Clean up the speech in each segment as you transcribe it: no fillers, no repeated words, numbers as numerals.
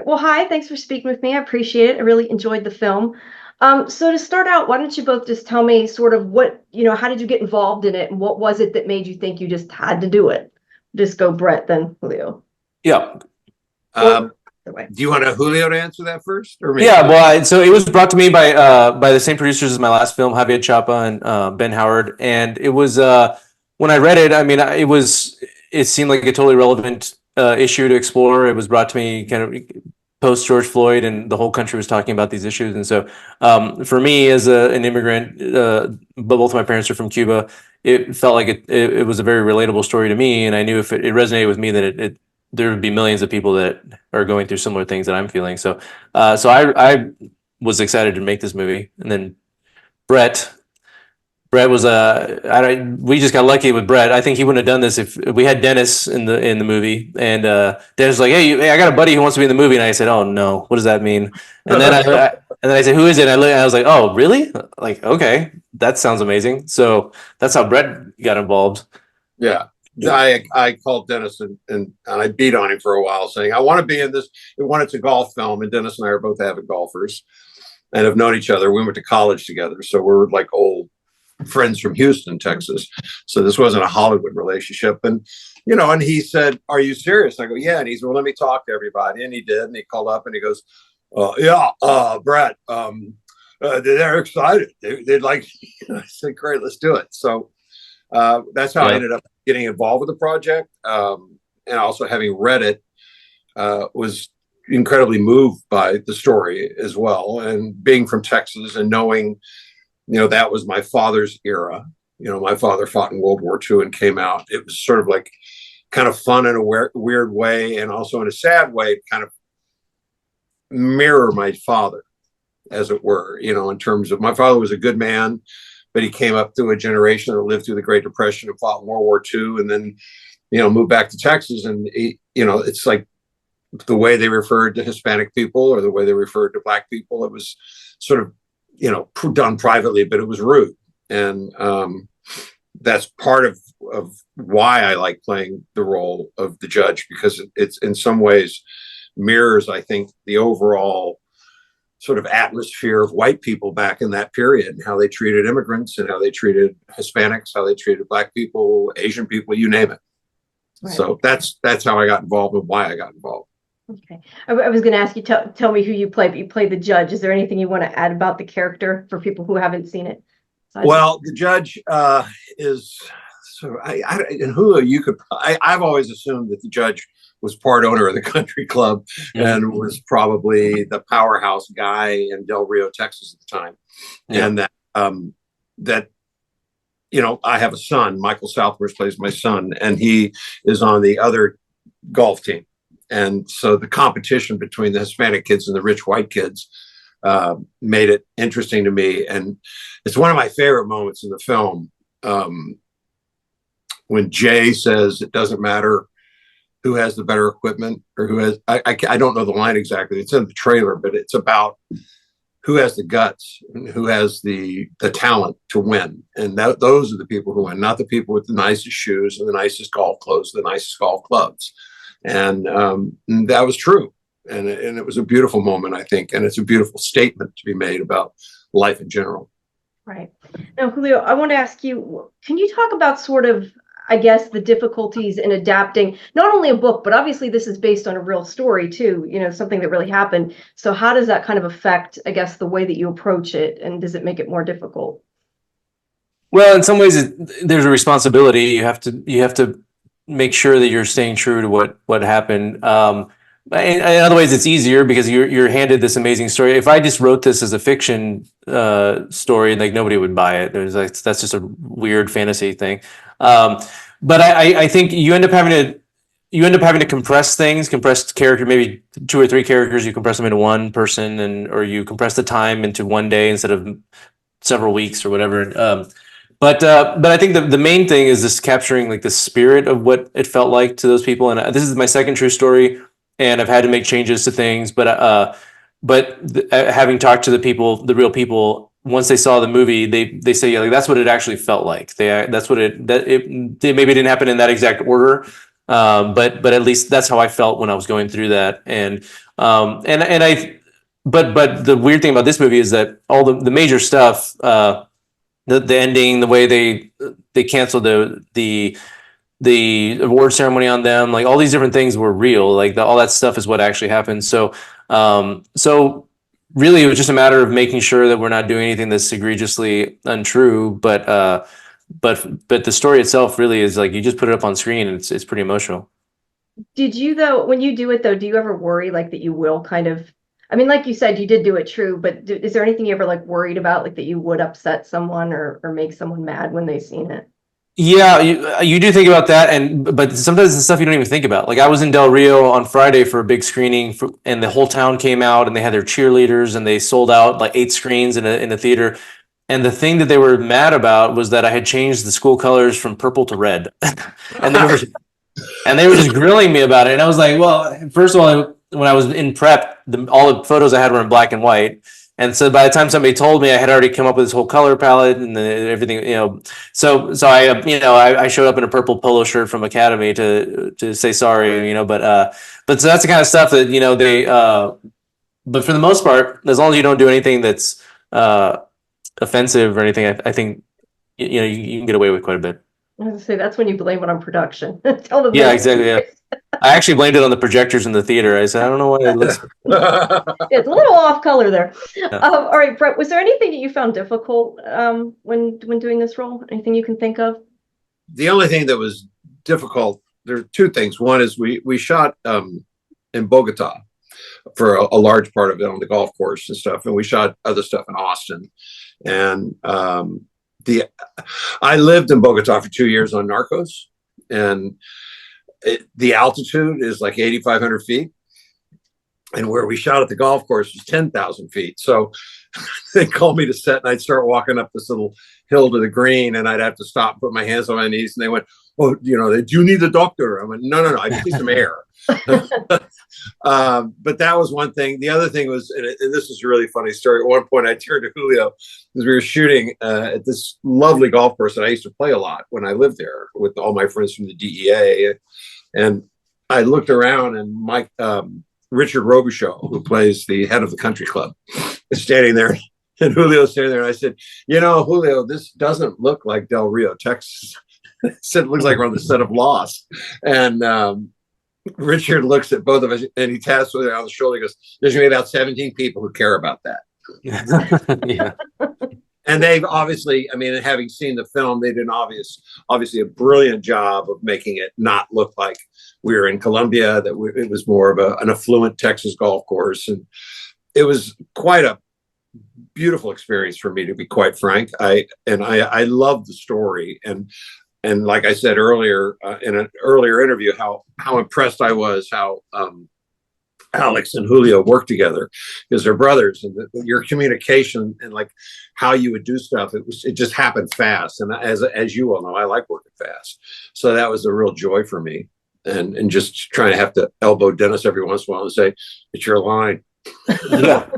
Well, hi, thanks for speaking with me. I appreciate it. I really enjoyed the film. So to start out, why don't you both just tell me sort of how did you get involved in it and what was it that made you think you just had to do it? Just go Brett, then Julio. Yeah. Or Um, the way. do you want Julio to answer that first, or me? Yeah, so it was brought to me by the same producers as my last film, Javier Chapa and Ben Howard, and it was when I read it. I mean, it seemed like a totally relevant issue to explore. It was brought to me kind of post George Floyd, and the whole country was talking about these issues. And so, for me as an immigrant, but both of my parents are from Cuba, it felt like it was a very relatable story to me, and I knew if it resonated with me, that it there would be millions of people that are going through similar things that I'm feeling. So I was excited to make this movie, and then Brett Brett was we just got lucky with Brett. I think he wouldn't have done this if we had Dennis in the movie, and Dennis was like, hey, I got a buddy who wants to be in the movie, and I said, oh no, what does that mean? And then I said, who is it? And I was like, oh really? Like, okay, that sounds amazing. So that's how Brett got involved. Yeah. I called Dennis and I beat on him for a while, saying I want to be in this. We want it's a golf film, and Dennis and I are both avid golfers and have known each other. We went to college together, so we're like old friends from Houston, Texas. So this wasn't a Hollywood relationship. And and he said, "Are you serious?" I go, "Yeah." And he said, "Well, let me talk to everybody." And he did. And he called up and he goes, Brett, they're excited. They'd like." I said, "Great, let's do it." So that's how I ended up getting involved with the project, and also having read it, was incredibly moved by the story as well. And being from Texas and knowing, that was my father's era. My father fought in World War II and came out. It was sort of like kind of fun in a weird way, and also in a sad way, to kind of mirror my father, as it were, in terms of my father was a good man, but he came up through a generation that lived through the Great Depression and fought in World War II, and then, moved back to Texas. And, it's like the way they referred to Hispanic people or the way they referred to Black people. It was sort of, done privately, but it was rude. And that's part of why I like playing the role of the judge, because it's in some ways mirrors, I think, the overall sort of atmosphere of white people back in that period, and how they treated immigrants and how they treated Hispanics, how they treated Black people, Asian people, you name it. Right. So that's how I got involved and why I got involved. Okay. I was going to ask you, tell me who you play, but you play the judge. Is there anything you want to add about the character for people who haven't seen it? Well, the judge is, so and Julio, I've always assumed that the judge was part owner of the country club, mm-hmm. and was probably the powerhouse guy in Del Rio, Texas at the time. Yeah. And that I have a son, Michael Southworth plays my son, and he is on the other golf team. And so the competition between the Hispanic kids and the rich white kids made it interesting to me. And it's one of my favorite moments in the film, when Jay says it doesn't matter who has the better equipment or who has, I don't know the line exactly. It's in the trailer, but it's about who has the guts and who has the talent to win. And those are the people who win, not the people with the nicest shoes and the nicest golf clothes, the nicest golf clubs. And that was true. And it was a beautiful moment, I think. And it's a beautiful statement to be made about life in general. Right. Now, Julio, I want to ask you, can you talk about sort of, I guess, the difficulties in adapting not only a book, but obviously this is based on a real story too, something that really happened. So how does that kind of affect, I guess, the way that you approach it? And does it make it more difficult? Well, in some ways, there's a responsibility. You have to make sure that you're staying true to what happened. In other ways, it's easier because you're handed this amazing story. If I just wrote this as a fiction story, like nobody would buy it. There's like, that's just a weird fantasy thing. But I think you end up having to compress things, compress character, maybe 2 or 3 characters. You compress them into one person, or you compress the time into one day instead of several weeks or whatever. But I think the main thing is this capturing like the spirit of what it felt like to those people. And this is my second true story, and I've had to make changes to things. But having talked to the real people, once they saw the movie, they say, yeah, like that's what it actually felt like. They maybe it didn't happen in that exact order, But at least that's how I felt when I was going through that. But the weird thing about this movie is that all the major stuff, the ending, the way they canceled the award ceremony on them, like all these different things were real. Like all that stuff is what actually happened. So really, it was just a matter of making sure that we're not doing anything that's egregiously untrue. But the story itself really is like you just put it up on screen and it's pretty emotional. Did you though, when you do it though, do you ever worry like that you will kind of, I mean, like you said, you did do it true, but is there anything you ever like worried about, like that you would upset someone or make someone mad when they've seen it? Yeah, you do think about that, but sometimes the stuff you don't even think about. Like I was in Del Rio on Friday for a big screening, and the whole town came out, and they had their cheerleaders, and they sold out like 8 screens in a theater. And the thing that they were mad about was that I had changed the school colors from purple to red, and they were just grilling me about it. And I was like, well, first of all, when I was in prep, all the photos I had were in black and white. And so by the time somebody told me, I had already come up with this whole color palette and everything, So I showed up in a purple polo shirt from Academy to say sorry, but so that's the kind of stuff that but for the most part, as long as you don't do anything that's offensive or anything, I think you can get away with quite a bit. I was gonna say that's when you blame it on production. Tell them. Yeah, exactly. Yeah. I actually blamed it on the projectors in the theater. I said, I don't know why it looks. It's a little off color there. Yeah. All right, Brett, was there anything that you found difficult when doing this role? Anything you can think of? The only thing that was difficult, there are 2 things. One is we shot in Bogota for a large part of it on the golf course and stuff, and we shot other stuff in Austin. And I lived in Bogota for 2 years on Narcos, and the altitude is like 8,500 feet, and where we shot at the golf course was 10,000 feet. So they called me to set, and I'd start walking up this little hill to the green, and I'd have to stop, put my hands on my knees, and they went, "Oh, do you need a doctor?" I went, "No, I just need some air." But that was one thing. The other thing was, and this is a really funny story. At one point, I turned to Julio because we were shooting at this lovely golf course that I used to play a lot when I lived there with all my friends from the DEA. And I looked around, and Richard Robichaud, who plays the head of the country club, is standing there, and Julio's standing there. And I said, Julio, this doesn't look like Del Rio, Texas. I said, it looks like we're on the set of Lost. And Richard looks at both of us, and he taps me on the shoulder. He goes, "There's going to be about 17 people who care about that." Yeah. And they've obviously, having seen the film, they did obviously a brilliant job of making it not look like we were in Colombia, that it was more of an affluent Texas golf course. And it was quite a beautiful experience for me, to be quite frank. I love the story. And like I said earlier, in an earlier interview, how impressed I was how Alex and Julio work together, because they're brothers, and your communication and like how you would do stuff, it just happened fast. And as you all know, I like working fast, so that was a real joy for me. And just trying to have to elbow Dennis every once in a while and say, "It's your line." Yeah.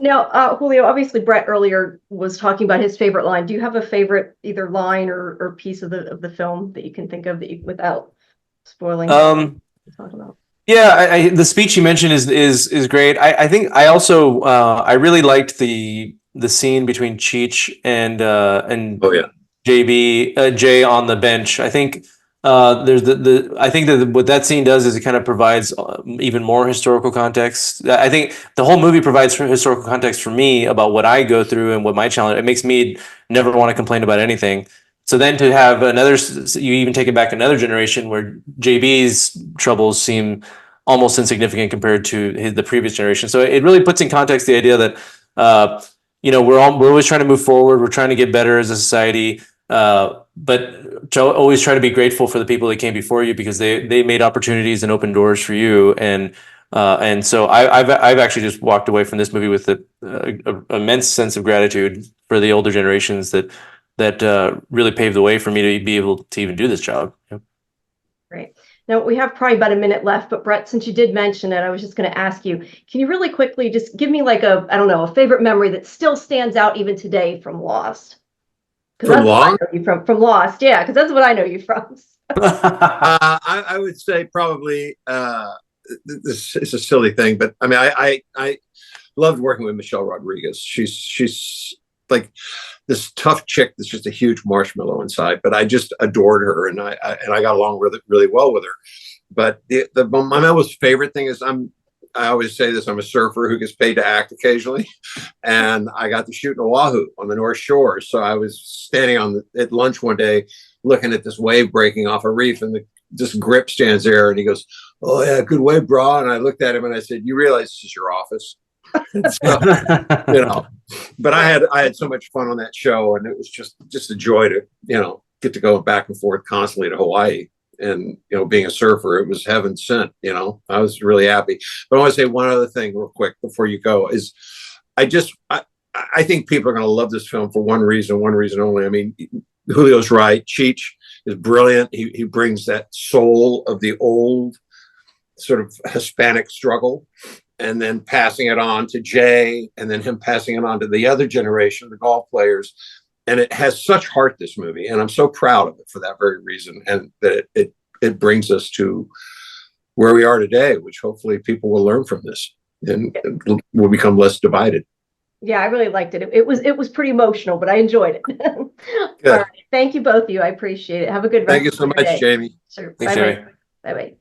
Now, Julio, obviously Brett earlier was talking about his favorite line. Do you have a favorite either line or piece of the film that you can think of without spoiling? Talk about? Yeah, the speech you mentioned is great. I think I also I really liked the scene between Cheech and Oh yeah, Jay on the bench. I think there's I think that what that scene does is it kind of provides even more historical context. I think the whole movie provides historical context for me about what I go through and what my challenge. It makes me never want to complain about anything. So then to have you even take it back another generation where JB's troubles seem almost insignificant compared to the previous generation. So it really puts in context the idea that we're always trying to move forward. We're trying to get better as a society, but to always try to be grateful for the people that came before you, because they made opportunities and opened doors for you. And so I've actually just walked away from this movie with an immense sense of gratitude for the older generations that really paved the way for me to be able to even do this job. Yep. Great. Now we have probably about a minute left, but Brett, since you did mention it, I was just going to ask you, can you really quickly just give me like a favorite memory that still stands out even today from Lost? From Lost? From Lost, yeah, because that's what I know you from. I would say probably this is a silly thing, but I mean, I loved working with Michelle Rodriguez. She's like this tough chick that's just a huge marshmallow inside, but I just adored her, and I got along really well with her. But my most favorite thing is I always say this, I'm a surfer who gets paid to act occasionally, and I got to shoot in Oahu on the North Shore. So I was standing at lunch one day looking at this wave breaking off a reef, and this grip stands there, and he goes, "Oh yeah, good wave, bro." And I looked at him and I said, "You realize this is your office?" So, but I had so much fun on that show, and it was just a joy to get to go back and forth constantly to Hawaii. And being a surfer, it was heaven sent. I was really happy. But I want to say one other thing real quick before you go is I think people are going to love this film for one reason only. I mean, Julio's right. Cheech is brilliant. He brings that soul of the old sort of Hispanic struggle, and then passing it on to Jay, and then him passing it on to the other generation, the golf players. And it has such heart, this movie, and I'm so proud of it for that very reason. And that it brings us to where we are today, which hopefully people will learn from this and will become less divided. Yeah, I really liked it. It was pretty emotional, but I enjoyed it. All right. Thank you both of you. I appreciate it. Have a good rest. Thank you so much, day. Jamie. Sure. Thanks, Bye-bye. Jamie. Bye-bye.